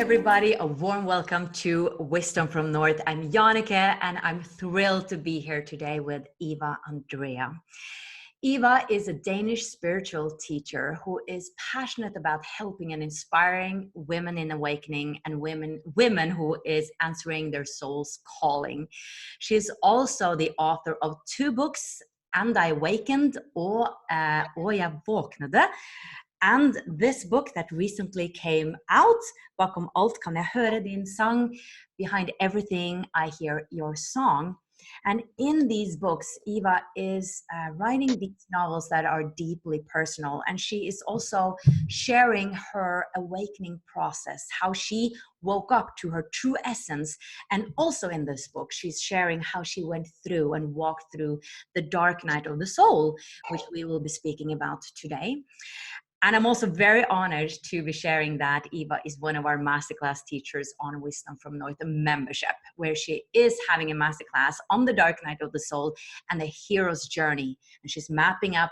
everybody. A warm welcome to Wisdom from North. I'm Jannike, and I'm thrilled to be here today with Eva Andrea. Eva is a Danish spiritual teacher who is passionate about helping and inspiring women in awakening and women who is answering their soul's calling. She is also the author of 2 books, And I Awakened og Jeg vaknede. And this book that recently came out, Bakom kan jeg høre din sang, Behind Everything I Hear Your Song. And in these books, Eva is writing these novels that are deeply personal. And she is also sharing her awakening process, how she woke up to her true essence. And also in this book, she's sharing how she went through and walked through the dark night of the soul, which we will be speaking about today. And I'm also very honored to be sharing that Eva is one of our masterclass teachers on Wisdom from North, a membership, where she is having a masterclass on the dark night of the soul and the hero's journey. And she's mapping out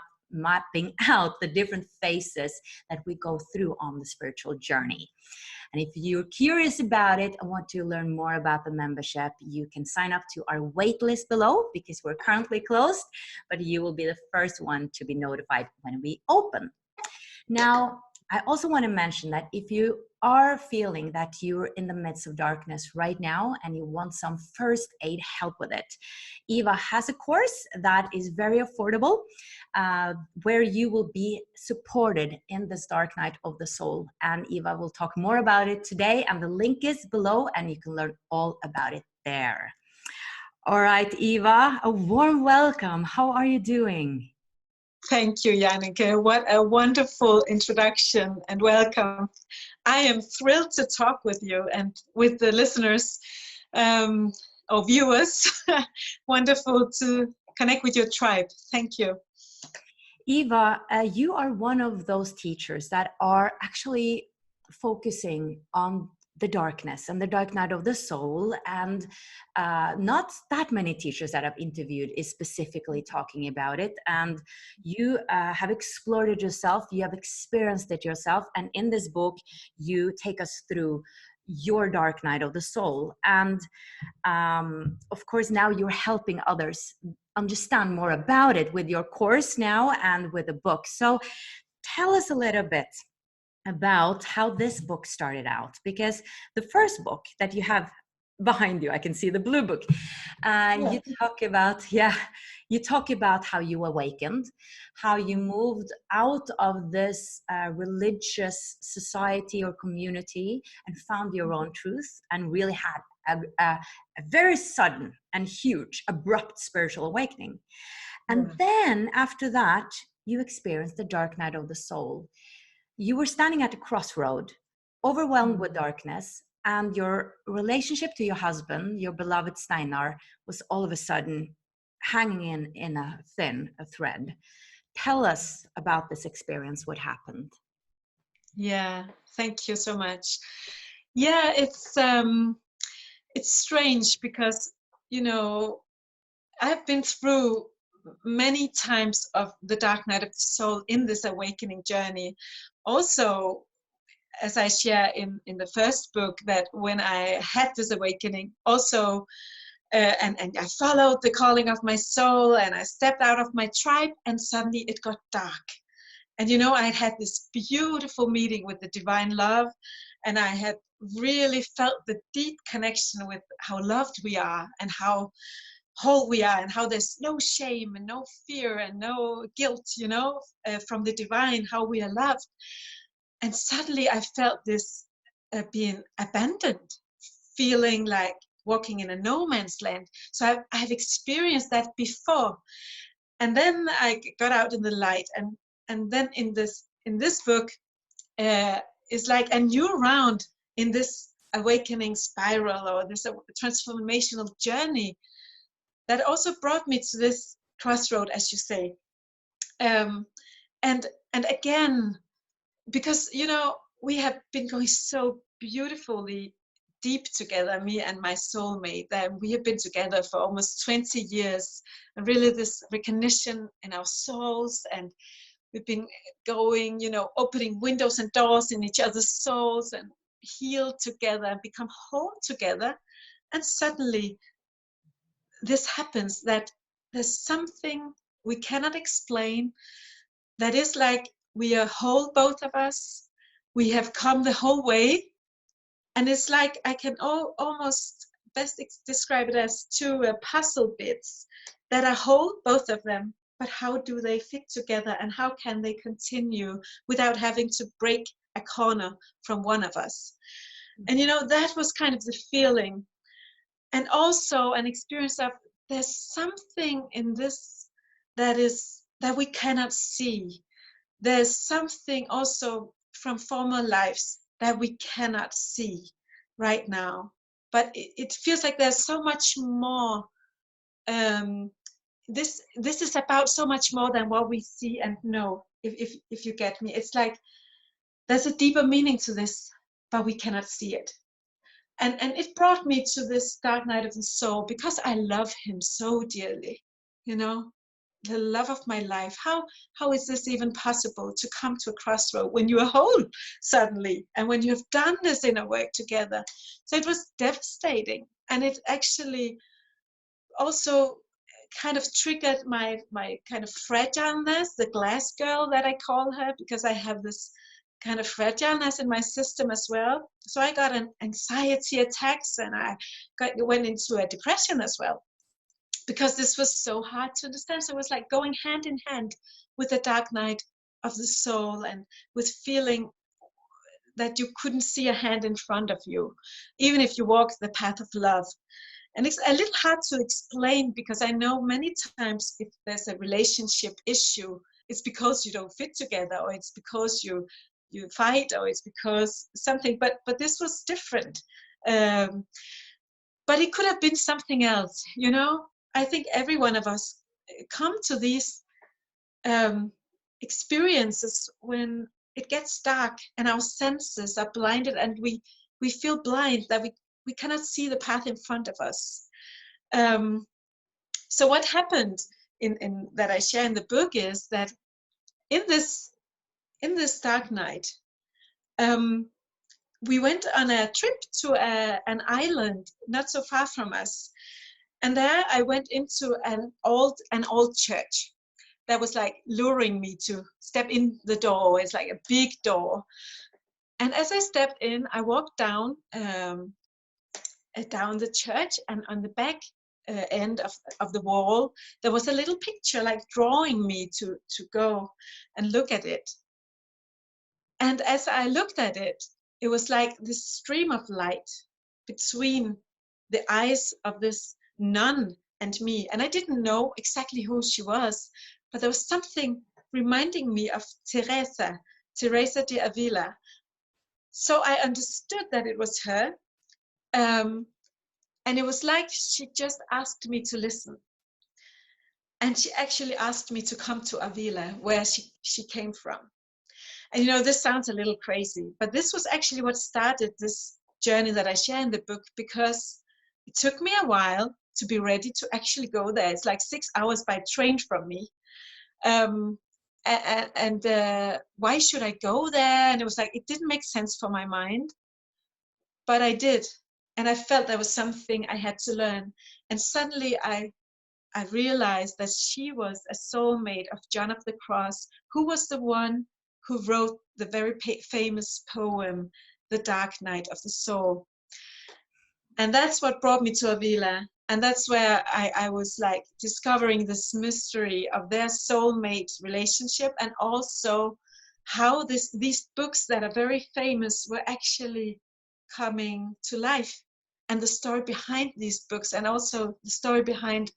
the different phases that we go through on the spiritual journey. And if you're curious about it and want to learn more about the membership, you can sign up to our wait list below because we're currently closed, but you will be the first one to be notified when we open. Now, I also want to mention that if you are feeling that you're in the midst of darkness right now and you want some first aid help with it, Eva has a course that is very affordable, where you will be supported in this dark night of the soul. And Eva will talk more about it today, and the link is below and you can learn all about it there. All right, Eva, a warm welcome. How are you doing? Thank you, Jannike. What a wonderful introduction and welcome. I am thrilled to talk with you and with the listeners or viewers. Wonderful to connect with your tribe. Thank you. Eva, you are one of those teachers that are actually focusing on the darkness and the dark night of the soul, and not that many teachers that I've interviewed is specifically talking about it. And you have explored it yourself, you have experienced it yourself, and in this book you take us through your dark night of the soul. And of course now you're helping others understand more about it with your course now and with the book. So tell us a little bit about how this book started out, because the first book that you have behind you, I can see the blue book, you talk about how you awakened, how you moved out of this religious society or community and found your own truth and really had a very sudden and huge abrupt spiritual awakening. And then after that you experienced the dark night of the soul. You were standing at a crossroad, overwhelmed with darkness, and your relationship to your husband, your beloved Steinar, was all of a sudden hanging in a thread. Tell us about this experience, what happened. Yeah, thank you so much. Yeah, it's strange because, you know, I've been through many times of the dark night of the soul in this awakening journey. Also, as I share in the first book, that when I had this awakening also, and I followed the calling of my soul and I stepped out of my tribe, and suddenly it got dark. And you know, I had this beautiful meeting with the divine love, and I had really felt the deep connection with how loved we are and how whole we are, and how there's no shame and no fear and no guilt, you know, from the divine, how we are loved. And suddenly I felt this being abandoned, feeling like walking in a no man's land. So I've experienced that before. And then I got out in the light, and then in this book is like a new round in this awakening spiral, or this transformational journey that also brought me to this crossroad, as you say. And again, because, you know, we have been going so beautifully deep together, me and my soulmate, that we have been together for almost 20 years, and really this recognition in our souls, and we've been going, you know, opening windows and doors in each other's souls, and heal together and become whole together. And suddenly this happens, that there's something we cannot explain, that is like we are whole, both of us. We have come the whole way. And it's like I can almost best describe it as two puzzle bits that are whole, both of them. But how do they fit together, and how can they continue without having to break a corner from one of us? And that was kind of the feeling. And also an experience of, there's something in this that we cannot see. There's something also from former lives that we cannot see right now. But it feels like there's so much more. This is about so much more than what we see and know, if you get me. It's like there's a deeper meaning to this, but we cannot see it. And it brought me to this dark night of the soul, because I love him so dearly, the love of my life. How is this even possible, to come to a crossroad when you are whole suddenly, and when you have done this inner work together? So it was devastating, and it actually also kind of triggered my kind of fragileness, the glass girl that I call her, because I have this kind of fragileness in my system as well. So I got an anxiety attacks, and I went into a depression as well, because this was so hard to understand. So it was like going hand in hand with the dark night of the soul, and with feeling that you couldn't see a hand in front of you, even if you walk the path of love. And it's a little hard to explain, because I know many times if there's a relationship issue, it's because you don't fit together, or it's because you fight, or it's because something. But this was different. But it could have been something else, I think every one of us come to these experiences when it gets dark and our senses are blinded, and we feel blind, that we cannot see the path in front of us. So what happened in that I share in the book is that in this dark night, we went on a trip to an island not so far from us. And there I went into an old church that was like luring me to step in the door. It's like a big door. And as I stepped in, I walked down the church, and on the back end of the wall, there was a little picture like drawing me to go and look at it. And as I looked at it, it was like this stream of light between the eyes of this nun and me. And I didn't know exactly who she was, but there was something reminding me of Teresa de Avila. So I understood that it was her. And it was like she just asked me to listen. And she actually asked me to come to Avila, where she came from. And this sounds a little crazy, but this was actually what started this journey that I share in the book, because it took me a while to be ready to actually go there. It's like 6 hours by train from me. And why should I go there? And it was like, it didn't make sense for my mind, but I did. And I felt there was something I had to learn. And suddenly I realized that she was a soulmate of John of the Cross, who was the one who wrote the very famous poem, The Dark Night of the Soul. And that's what brought me to Avila. And that's where I was like discovering this mystery of their soulmate relationship, and also how these books that are very famous were actually coming to life, and the story behind these books, and also the story behind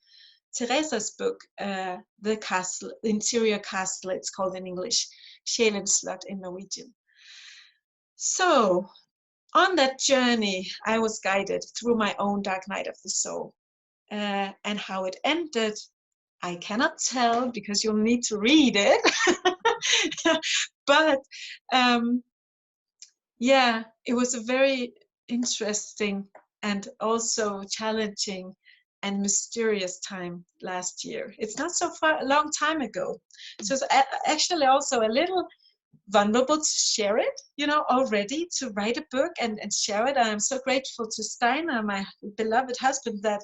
Teresa's book, The Castle, the Interior Castle, it's called in English, Sjælens Slot in Norwegian. So on that journey, I was guided through my own dark night of the soul. And how it ended, I cannot tell, because you'll need to read it. But yeah, it was a very interesting and also challenging and mysterious time last year. It's not so far, a long time ago. So it's actually also a little vulnerable to share it, already to write a book and share it. I'm so grateful to Steiner, my beloved husband, that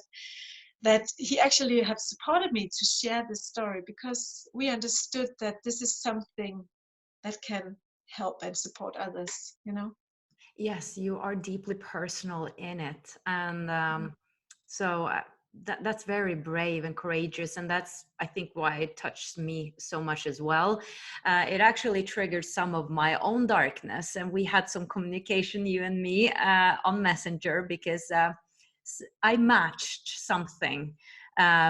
he actually have supported me to share this story, because we understood that this is something that can help and support others. Yes, you are deeply personal in it. And so that's very brave and courageous. And that's, I think, why it touched me so much as well. It actually triggered some of my own darkness. And we had some communication, you and me, on Messenger, because I matched something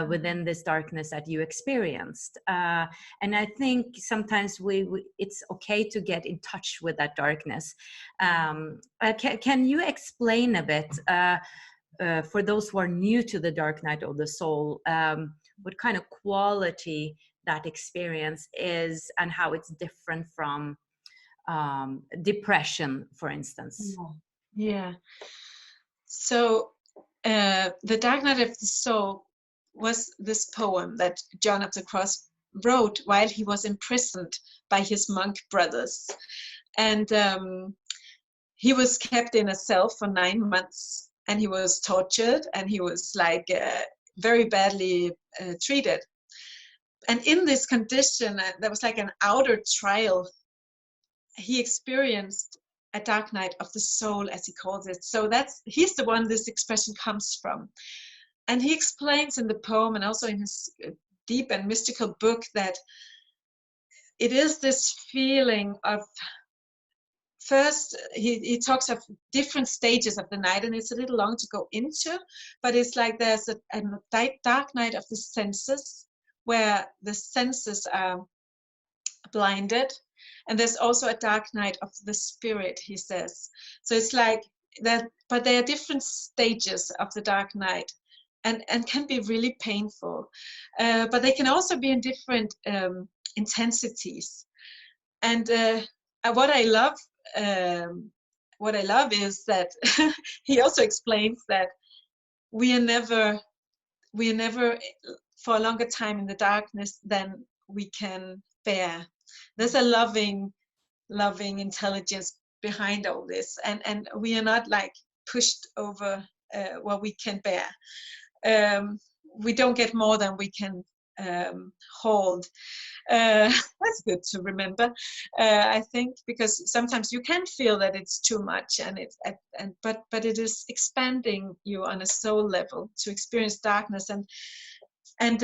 within this darkness that you experienced. And I think sometimes it's okay to get in touch with that darkness. Can you explain a bit, for those who are new to the dark night of the soul, what kind of quality that experience is and how it's different from depression, for instance? Yeah. So the Dark Night of the Soul was this poem that John of the Cross wrote while he was imprisoned by his monk brothers. And he was kept in a cell for 9 months, and he was tortured, and he was very badly treated. And in this condition, there was like an outer trial. He experienced a dark night of the soul, as he calls it. So he's the one this expression comes from. And he explains in the poem, and also in his deep and mystical book, that it is this feeling of, first he talks of different stages of the night, and it's a little long to go into, but it's like there's a dark night of the senses, where the senses are blinded. And there's also a dark night of the spirit, he says. So it's like that, but there are different stages of the dark night, and can be really painful. But they can also be in different intensities. And what I love is that he also explains that we are never for a longer time in the darkness than we can bear. There's a loving intelligence behind all this, and we are not like pushed over what we can bear. We don't get more than we can hold. That's good to remember, I think, because sometimes you can feel that it's too much, but it is expanding you on a soul level to experience darkness, and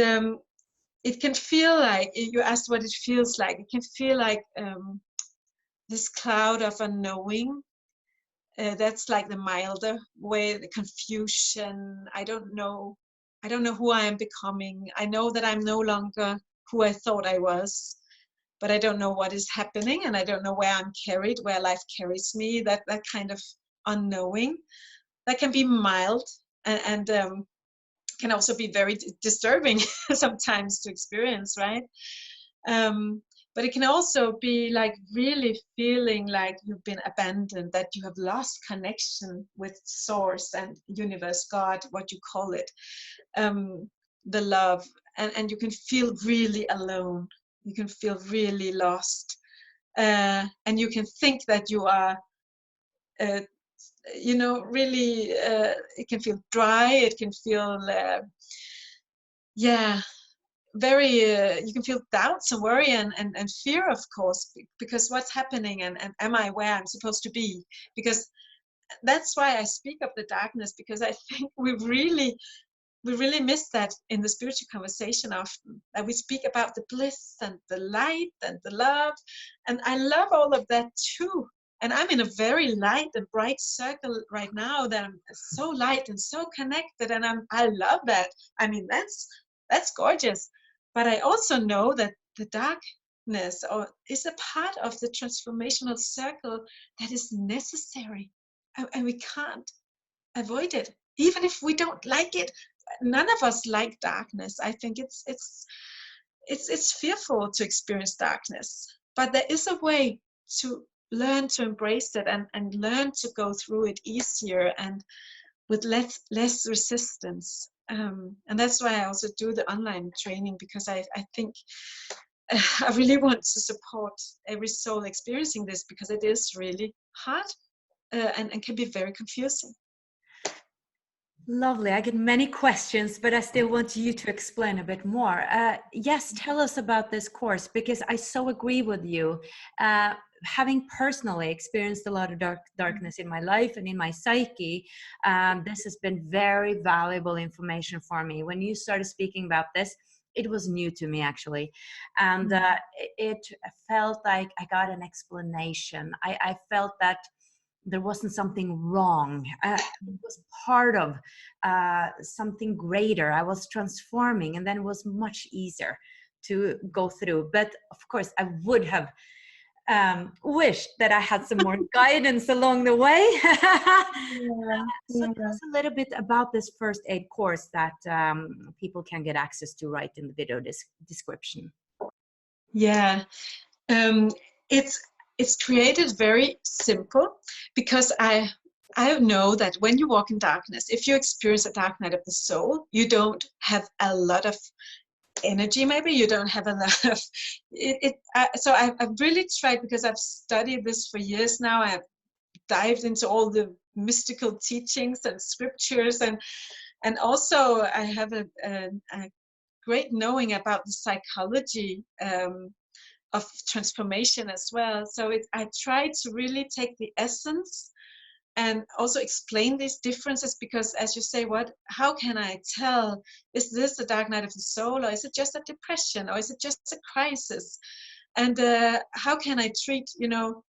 it can feel like, you asked what it feels like. It can feel like this cloud of unknowing. That's like the milder way, the confusion. I don't know who I am becoming. I know that I'm no longer who I thought I was, but I don't know what is happening, and I don't know where I'm carried, where life carries me. That kind of unknowing, that can be mild, and can also be very disturbing sometimes to experience, right? But it can also be like really feeling like you've been abandoned, that you have lost connection with source and universe, God, what you call it, the love, and you can feel really alone. You can feel really lost, and you can think that you are really, it can feel dry, it can feel very you can feel doubts and worry and fear, of course, because what's happening, and am I where I'm supposed to be? Because that's why I speak of the darkness, because I think we really miss that in the spiritual conversation often, that we speak about the bliss and the light and the love, and I love all of that too. And I'm in a very light and bright circle right now, that I'm so light and so connected, and I love that. I mean, that's gorgeous. But I also know that the darkness is a part of the transformational circle that is necessary, and we can't avoid it, even if we don't like it. None of us like darkness. I think it's fearful to experience darkness, but there is a way to learn to embrace it, and learn to go through it easier and with less resistance. And that's why I also do the online training, because I think I really want to support every soul experiencing this, because it is really hard and can be very confusing. Lovely. I get many questions, but I still want you to explain a bit more. Yes, tell us about this course, because I so agree with you. Having personally experienced a lot of darkness in my life and in my psyche, this has been very valuable information for me. When you started speaking about this, it was new to me, actually. And it felt like I got an explanation. I felt that there wasn't something wrong. It was part of something greater. I was transforming, and then it was much easier to go through. But of course, I would have wished that I had some more guidance along the way. So tell us a little bit about this first aid course that people can get access to right in the video description. Yeah, it's created very simple, because I know that when you walk in darkness, if you experience a dark night of the soul, you don't have a lot of energy. Maybe you don't have a lot of it. So I've really tried, because I've studied this for years now. I've dived into all the mystical teachings and scriptures, and also I have a great knowing about the psychology of transformation as well. So I try to really take the essence and also explain these differences, because as you say, how can I tell, is this a dark night of the soul, or is it just a depression, or is it just a crisis? And how can I treat,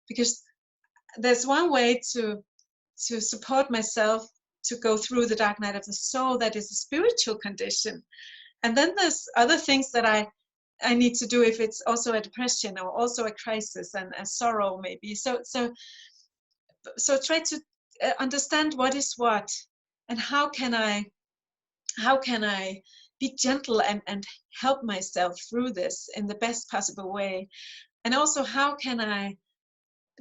because there's one way to support myself to go through the dark night of the soul, that is a spiritual condition. And then there's other things that I need to do if it's also a depression, or also a crisis and a sorrow, maybe. So try to understand what is what, and how can I be gentle and help myself through this in the best possible way. And also, how can I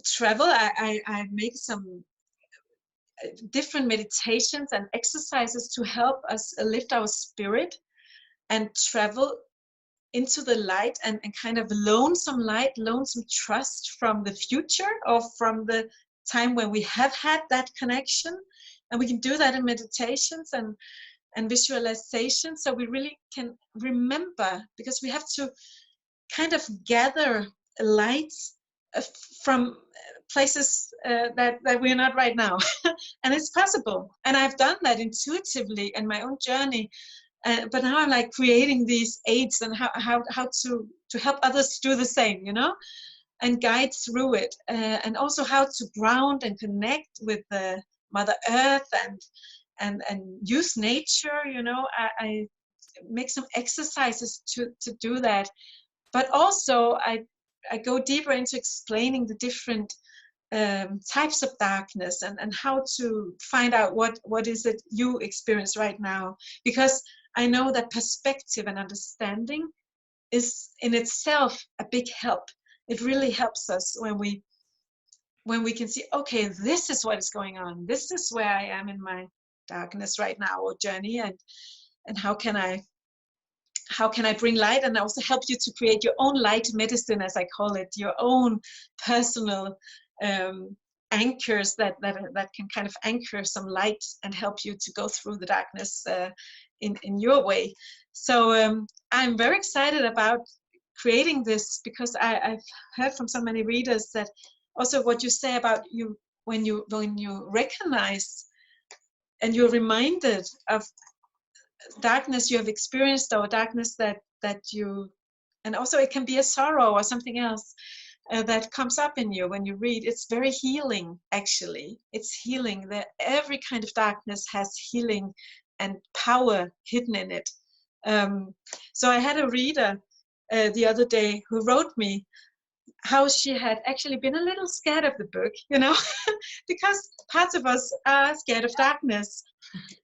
travel? I make some different meditations and exercises to help us lift our spirit and travel into the light, and kind of loan some light, loan some trust from the future, or from the time when we have had that connection. And we can do that in meditations and visualization, so we really can remember, because we have to kind of gather light from places that we're not right now. And it's possible, and I've done that intuitively in my own journey. But now I'm like creating these aids, and how to help others do the same, and guide through it, and also how to ground and connect with the Mother Earth and use nature. I make some exercises to do that, but also I go deeper into explaining the different types of darkness, and how to find out what is it you experience right now, because I know that perspective and understanding is in itself a big help. It really helps us when we can see, okay, this is what is going on. This is where I am in my darkness right now, or journey, and how can I bring light, and also help you to create your own light medicine, as I call it, your own personal anchors that can kind of anchor some light and help you to go through the darkness in your way. So I'm very excited about creating this, because I've heard from so many readers that also what you say about you when you recognize and you're reminded of darkness you have experienced, or darkness that you, and also it can be a sorrow or something else that comes up in you when you read. It's very healing, actually. It's healing. That every kind of darkness has healing and power hidden in it. So I had a reader the other day who wrote me how she had actually been a little scared of the book, because parts of us are scared of darkness.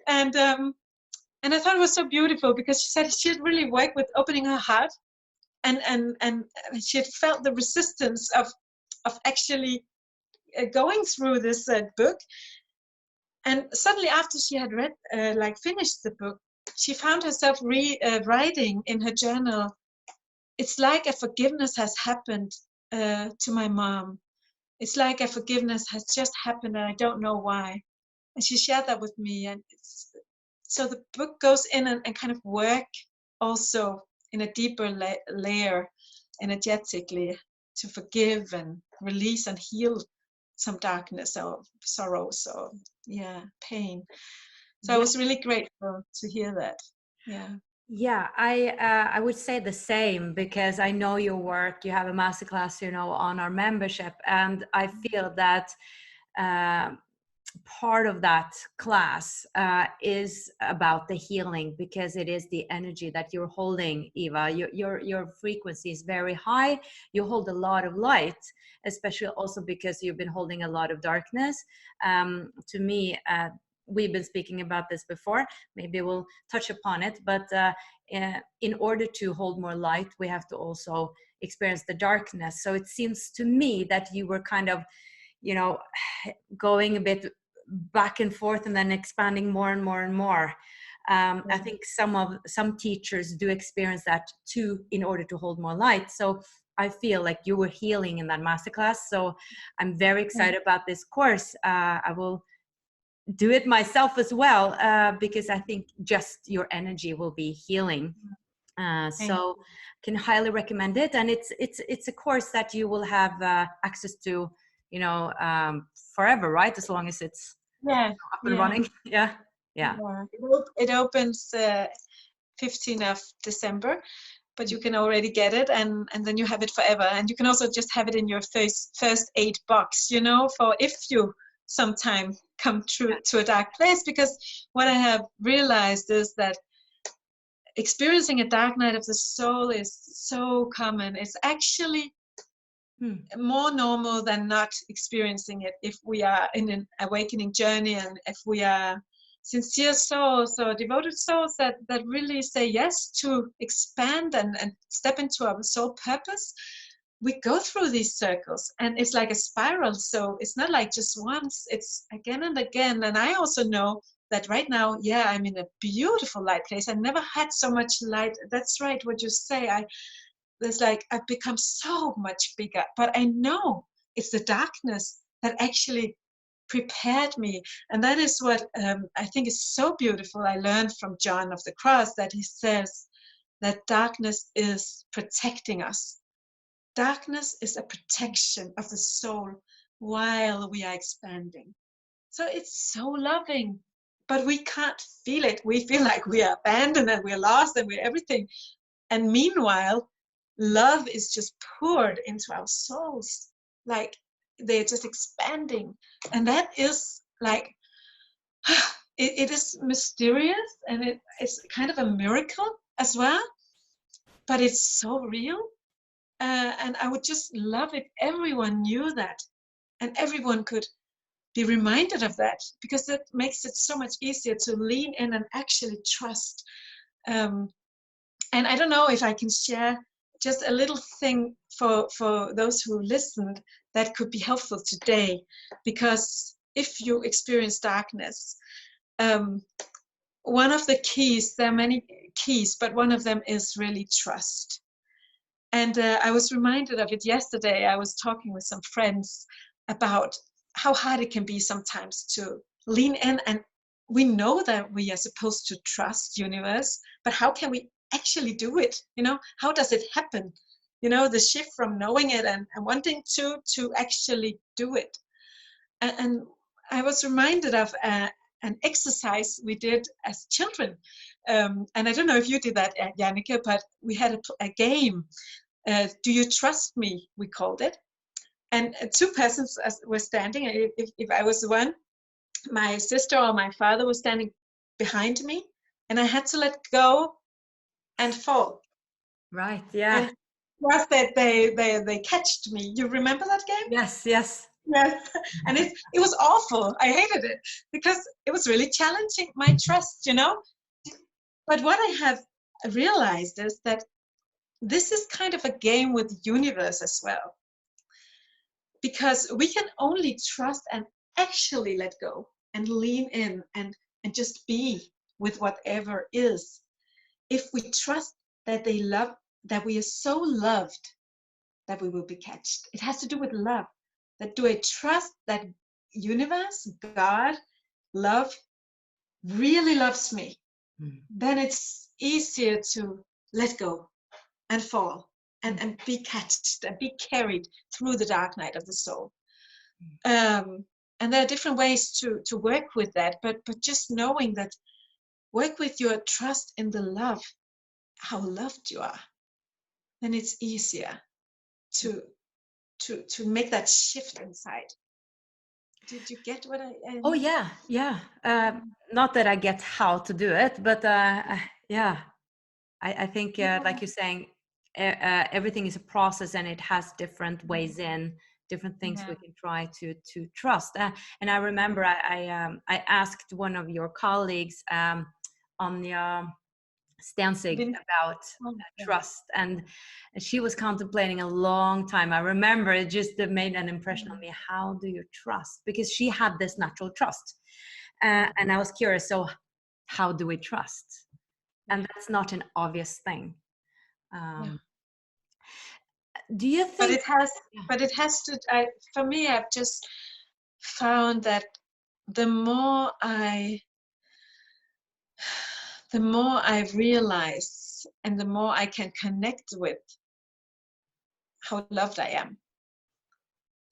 And I thought it was so beautiful, because she said she had really worked with opening her heart, and she had felt the resistance of actually going through this book. And suddenly, after she had read, finished the book, she found herself writing in her journal, it's like a forgiveness has happened to my mom. It's like a forgiveness has just happened and I don't know why. And she shared that with me. And so the book goes in and kind of work also in a deeper layer energetically to forgive and release and heal some darkness or sorrows or pain. So I was really grateful to hear that. Yeah, I would say the same, because I know your work. You have a masterclass, on our membership, and I feel that part of that class is about the healing, because it is the energy that you're holding, Eva. Your frequency is very high. You hold a lot of light, especially also because you've been holding a lot of darkness. To me, we've been speaking about this before. Maybe we'll touch upon it, but in order to hold more light, we have to also experience the darkness. So it seems to me that you were kind of, going a bit back and forth and then expanding more and more and more. I think some teachers do experience that too, in order to hold more light. So I feel like you were healing in that masterclass. So I'm very excited about this course. I will do it myself as well, because I think just your energy will be healing. So can highly recommend it. And it's a course that you will have access to, forever, right? As long as it's up and running. Yeah. It opens 15th of December, but you can already get it, and then you have it forever. And you can also just have it in your first aid box, for if you sometime come through to a dark place. Because what I have realized is that experiencing a dark night of the soul is so common. It's actually more normal than not experiencing it, if we are in an awakening journey, and if we are sincere souls or devoted souls that really say yes to expand and step into our soul purpose. We go through these circles, and it's like a spiral. So it's not like just once, it's again and again. And I also know that right now, I'm in a beautiful light place. I never had so much light. That's right, what you say. I've become so much bigger, but I know it's the darkness that actually prepared me. And that is what I think is so beautiful. I learned from John of the Cross that he says that darkness is protecting us. Darkness is a protection of the soul while we are expanding. So it's so loving, but we can't feel it. We feel like we are abandoned and we're lost and we're everything. And meanwhile, love is just poured into our souls. Like they're just expanding. And that is like, it is mysterious, and it's kind of a miracle as well, but it's so real. And I would just love if everyone knew that, and everyone could be reminded of that, because that makes it so much easier to lean in and actually trust. And I don't know if I can share just a little thing for those who listened that could be helpful today, because if you experience darkness, one of the keys, there are many keys, but one of them is really trust. And I was reminded of it yesterday. I was talking with some friends about how hard it can be sometimes to lean in, and we know that we are supposed to trust universe, but how can we actually do it? How does it happen? The shift from knowing it and wanting to actually do it. And I was reminded of an exercise we did as children. And I don't know if you did that, Janneke, but we had a game. Do you trust me? We called it. And two persons were standing. If I was the one, my sister or my father was standing behind me, and I had to let go and fall. Right. Yeah. And was that they catched me. You remember that game? Yes. Yes. And it was awful. I hated it because it was really challenging my trust, But what I have realized is that this is kind of a game with the universe as well. Because we can only trust and actually let go and lean in and just be with whatever is, if we trust that they love that we are so loved that we will be catched. It has to do with love. That do I trust that universe, God, love, really loves me? Then it's easier to let go and fall and be catched and be carried through the dark night of the soul. And there are different ways to work with that, but just knowing that, work with your trust in the love, how loved you are, then it's easier to make that shift inside. Did you get what I Oh yeah, yeah. Not that I get how to do it, but yeah, I think like you're saying, everything is a process, and it has different ways in, different things we can try to trust. And I remember I asked one of your colleagues, Anya Stansig, about trust, and she was contemplating a long time. I remember it just made an impression on me. How do you trust? Because she had this natural trust, and I was curious. So, how do we trust? And that's not an obvious thing. Do you think? But it has to. For me, I've just found that the more I realize, and the more I can connect with how loved I am,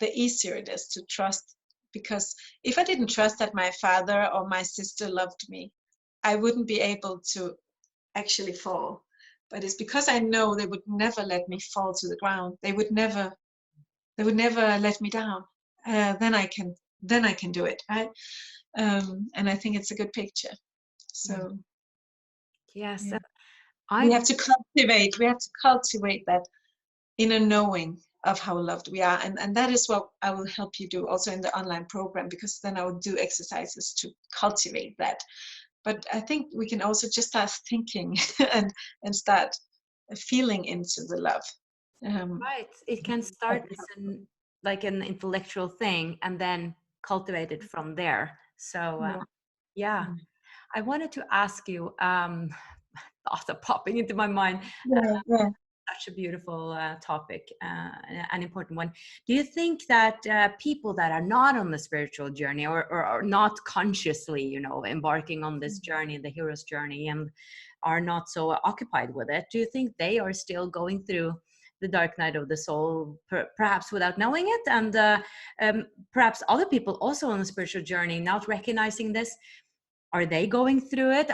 the easier it is to trust. Because if I didn't trust that my father or my sister loved me, I wouldn't be able to actually fall. But it's because I know they would never let me fall to the ground. They would never let me down. Then I can do it, right? And I think it's a good picture. So yes, yeah. We have to cultivate that inner knowing of how loved we are, and that is what I will help you do also in the online program, because then I will do exercises to cultivate that. But I think we can also just start thinking and start feeling into the love. Right. It can start as like an intellectual thing, and then cultivate it from there. So yeah. I wanted to ask you, thoughts are popping into my mind. Such a beautiful topic, an important one. Do you think that people that are not on the spiritual journey, or not consciously, embarking on this journey, the hero's journey, and are not so occupied with it, do you think they are still going through the dark night of the soul, perhaps without knowing it? And perhaps other people also on the spiritual journey not recognizing this, are they going through it?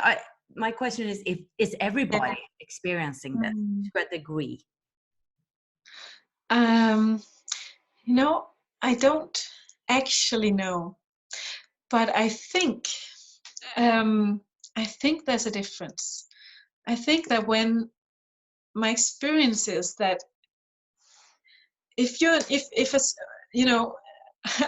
My question is everybody experiencing this to a degree? I don't actually know, but I think there's a difference. I think that when my experience is that if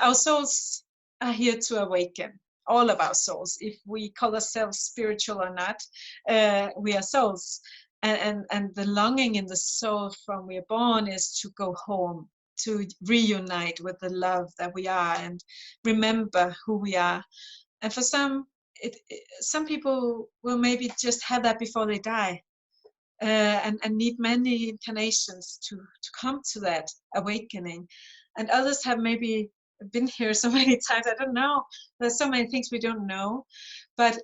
our souls are here to awaken, all of our souls, if we call ourselves spiritual or not, we are souls, and the longing in the soul from we are born is to go home, to reunite with the love that we are and remember who we are. And for some people will maybe just have that before they die, and need many incarnations to come to that awakening. And others have maybe been here so many times. I don't know. There's so many things we don't know. But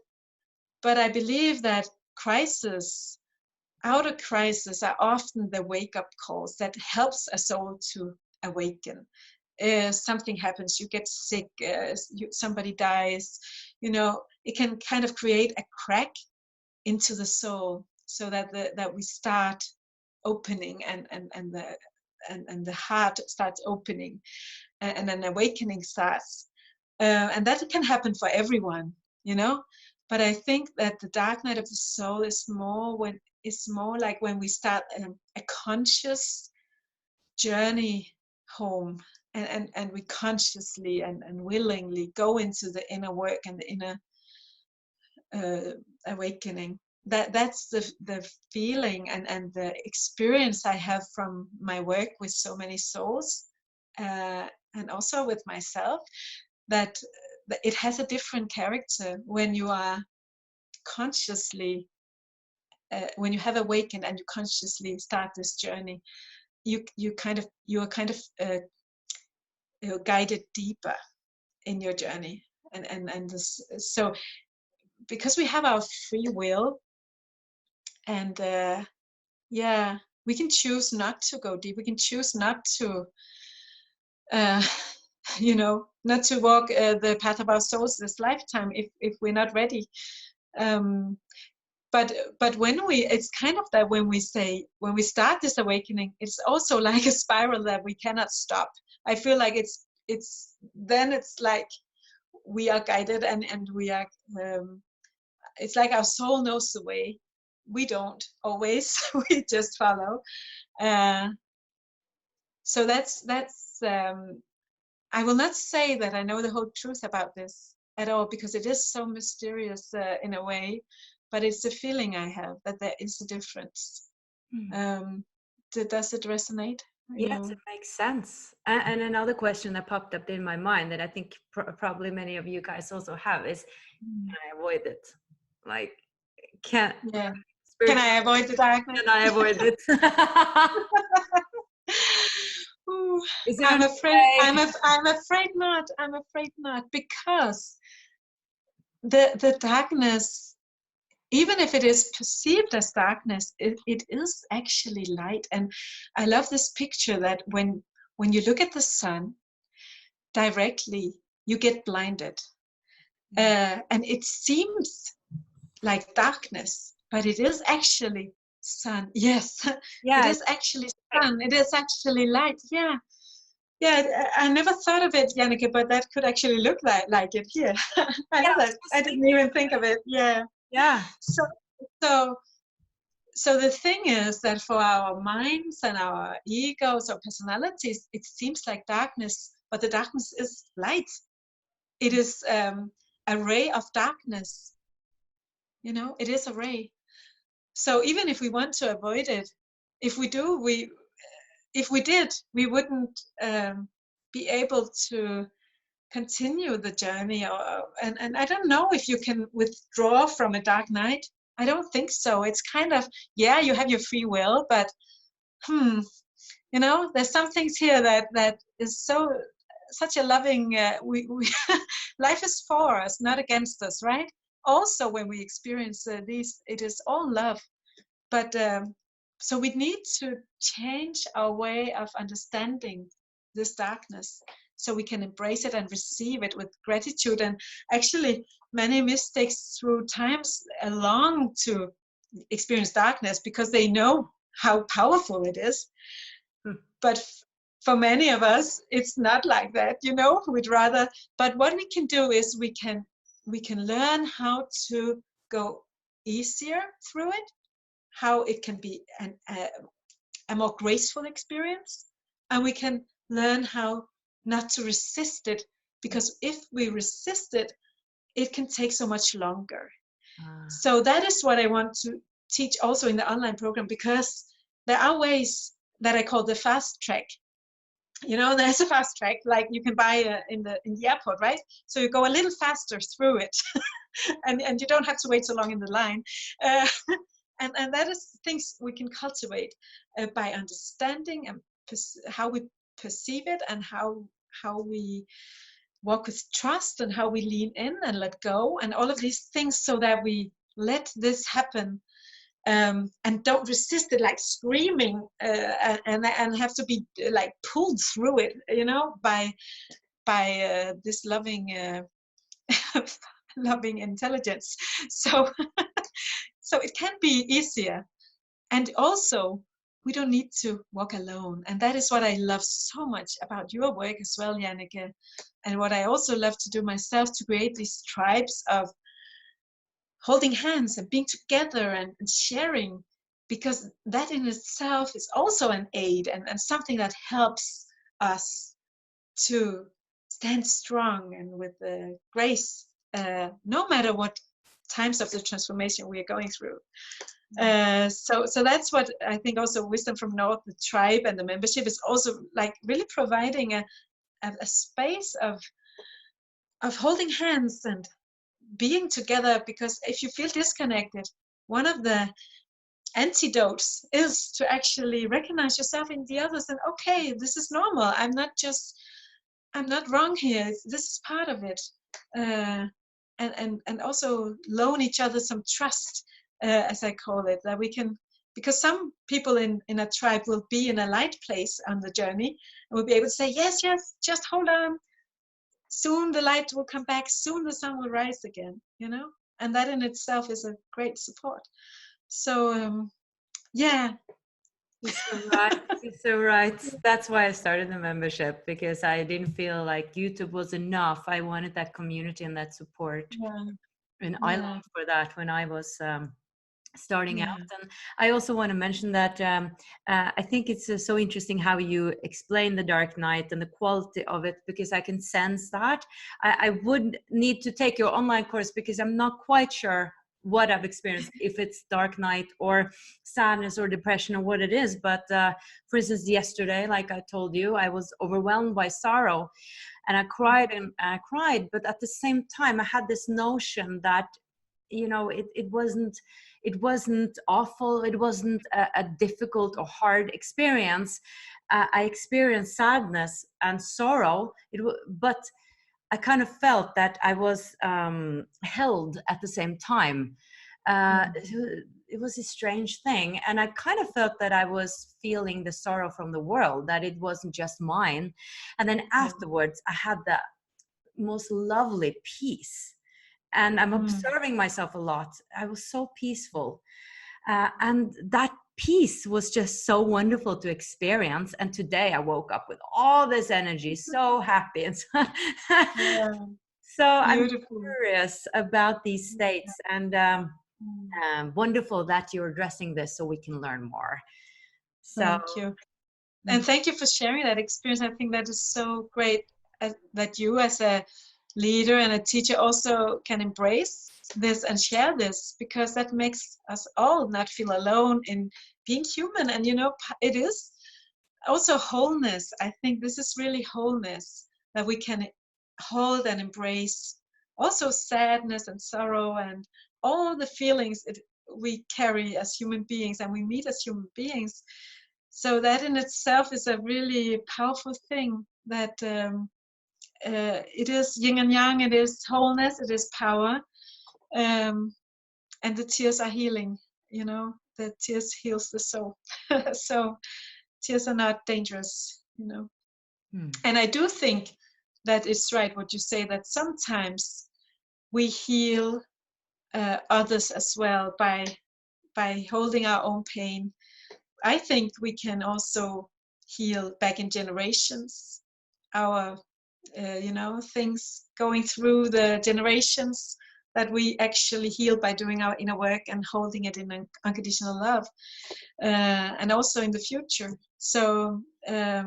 I believe that outer crises are often the wake-up calls that helps a soul to awaken. Something happens, you get sick, somebody dies, it can kind of create a crack into the soul, so that we start opening, and the heart starts opening, and an awakening starts, and that can happen for everyone, but I think that the dark night of the soul is more like when we start a conscious journey home, and we consciously and willingly go into the inner work and the inner awakening. That's the feeling and the experience I have from my work with so many souls, and also with myself, that it has a different character when you are consciously when you have awakened and you consciously start this journey, you're kind of guided deeper in your journey, and this, so because we have our free will, and yeah, we can choose not to go deep. We can choose not to not to walk the path of our souls this lifetime if we're not ready. But when it's kind of that when we start this awakening, it's also like a spiral that we cannot stop. I feel like it's like we are guided, and we are it's like our soul knows the way. We don't always. We just follow. So that's I will not say that I know the whole truth about this at all, because it is so mysterious in a way, but it's a feeling I have that there is a difference. Does it resonate? Yes, it makes sense. And another question that popped up in my mind that I think probably many of you guys also have is, can I avoid it? Like, can I avoid the darkness? Can I avoid it? Ooh, I'm afraid not. I'm afraid not, because the darkness, even if it is perceived as darkness, it is actually light. And I love this picture that when you look at the sun directly, you get blinded, and it seems like darkness, but it is actually sun. Yes, it is actually sun. It is actually light. Yeah. I never thought of it, Janneke, but that could actually look like it here. I love that. I didn't even think of it. Yeah. So the thing is that for our minds and our egos or personalities, it seems like darkness, but the darkness is light. It is a ray of darkness. It is a ray. So even if we want to avoid it, if we did, we wouldn't be able to continue the journey. And I don't know if you can withdraw from a dark night. I don't think so. It's kind of, you have your free will, but there's some things here that is such a loving, life is for us, not against us, right? Also, when we experience these, it is all love. But so we need to change our way of understanding this darkness, so we can embrace it and receive it with gratitude. And actually, many mystics through times long to experience darkness because they know how powerful it is. But for many of us, it's not like that. We'd rather. But what we can do is we can learn how to go easier through it, how it can be a more graceful experience, and we can learn how not to resist it, because if we resist it, it can take so much longer. So that is what I want to teach also in the online program, because there are ways that I call the fast track. There's a fast track like you can buy in the airport, right? So you go a little faster through it and you don't have to wait so long in the line. And that is things we can cultivate by understanding and how we perceive it, and how we walk with trust, and how we lean in and let go, and all of these things, so that we let this happen, and don't resist it like screaming, and have to be like pulled through it, by this loving intelligence. So it can be easier. And also, we don't need to walk alone. And that is what I love so much about your work as well, Janneke. And what I also love to do myself, to create these tribes of holding hands and being together and sharing, because that in itself is also an aid and something that helps us to stand strong and with grace, no matter what times of the transformation we are going through. So that's what I think also Wisdom from North, the tribe and the membership, is also like really providing a space of holding hands and being together. Because if you feel disconnected, one of the antidotes is to actually recognize yourself in the others, and okay, this is normal. I'm not wrong here. This is part of it. And also loan each other some trust, as I call it, that we can, because some people in a tribe will be in a light place on the journey and will be able to say, yes, just hold on. Soon the light will come back. Soon the sun will rise again, and that in itself is a great support. So, yeah. You're so right. You're so right. That's why I started the membership, because I didn't feel like YouTube was enough. I wanted that community and that support. Yeah. And I longed for that when I was starting out. And I also want to mention that I think it's so interesting how you explain the dark night and the quality of it, because I can sense that. I would need to take your online course, because I'm not quite sure what I've experienced, if it's dark night or sadness or depression or what it is. But for instance, yesterday, like I told you, I was overwhelmed by sorrow, and I cried and I cried. But at the same time, I had this notion that, it wasn't awful. It wasn't a difficult or hard experience. I experienced sadness and sorrow, but I kind of felt that I was held at the same time. It was a strange thing. And I kind of felt that I was feeling the sorrow from the world, that it wasn't just mine. And then afterwards, I had the most lovely peace. And I'm observing myself a lot. I was so peaceful. And that peace was just so wonderful to experience. And today I woke up with all this energy, so happy. And so I'm curious about these states, and wonderful that you're addressing this so we can learn more. So, thank you. And thank you for sharing that experience. I think that is so great that you as a leader and a teacher also can embrace this and share this, because that makes us all not feel alone in being human. And it is also wholeness. I think this is really wholeness, that we can hold and embrace also sadness and sorrow and all the feelings we carry as human beings and we meet as human beings. So that in itself is a really powerful thing, that it is yin and yang, it is wholeness, it is power, and the tears are healing. The tears heals the soul. So tears are not dangerous. And I do think that it's right what you say, that sometimes we heal others as well by holding our own pain. I think we can also heal back in generations, our things going through the generations, that we actually heal by doing our inner work and holding it in unconditional love, and also in the future. So there's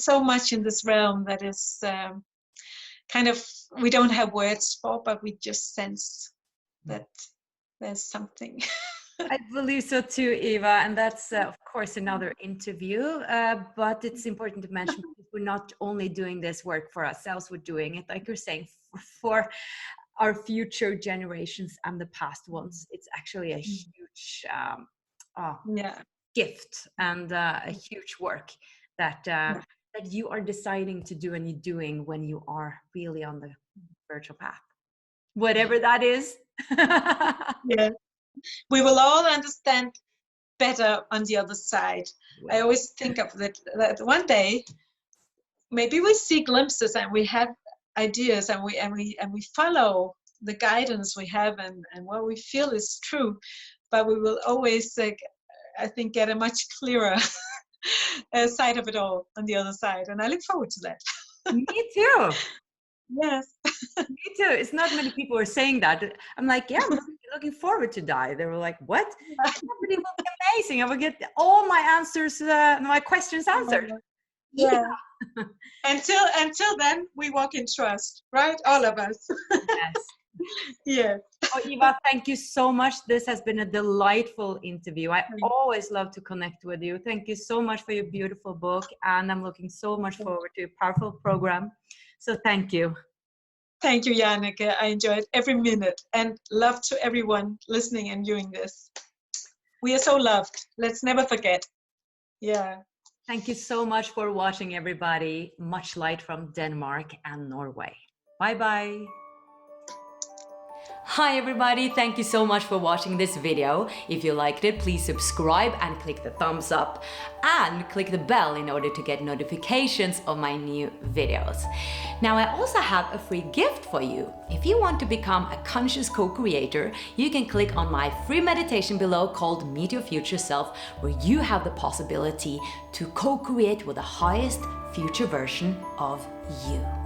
so much in this realm that is kind of, we don't have words for, but we just sense that there's something. I believe so too, Eva, and that's of course another interview, but it's important to mention, because we're not only doing this work for ourselves, we're doing it, like you're saying, for our future generations and the past ones. It's actually a huge gift and a huge work that you are deciding to do, and you're doing when you are really on the spiritual path, whatever that is. Yeah. We will all understand better on the other side. I always think of that one day, maybe we see glimpses and we have ideas, and we follow the guidance we have and what we feel is true, but we will always, I think, get a much clearer side of it all on the other side, and I look forward to that. Me too. Yes. Me too. It's not many people are saying that. I'm like, yeah, I'm looking forward to die. They were like, what? It will be amazing. I will get all my answers, my questions answered. Yeah. Until then, we walk in trust, right? All of us. Yes. Yeah. Oh, Eva, thank you so much. This has been a delightful interview. I always love to connect with you. Thank you so much for your beautiful book, and I'm looking so much forward to a powerful program. So thank you. Thank you, Janneke. I enjoyed every minute, and love to everyone listening and viewing this. We are so loved. Let's never forget. Yeah. Thank you so much for watching, everybody. Much light from Denmark and Norway. Bye-bye. Hi everybody, thank you so much for watching this video. If you liked it, please subscribe and click the thumbs up and click the bell in order to get notifications of my new videos. Now I also have a free gift for you. If you want to become a conscious co-creator, you can click on my free meditation below called Meet Your Future Self, where you have the possibility to co-create with the highest future version of you.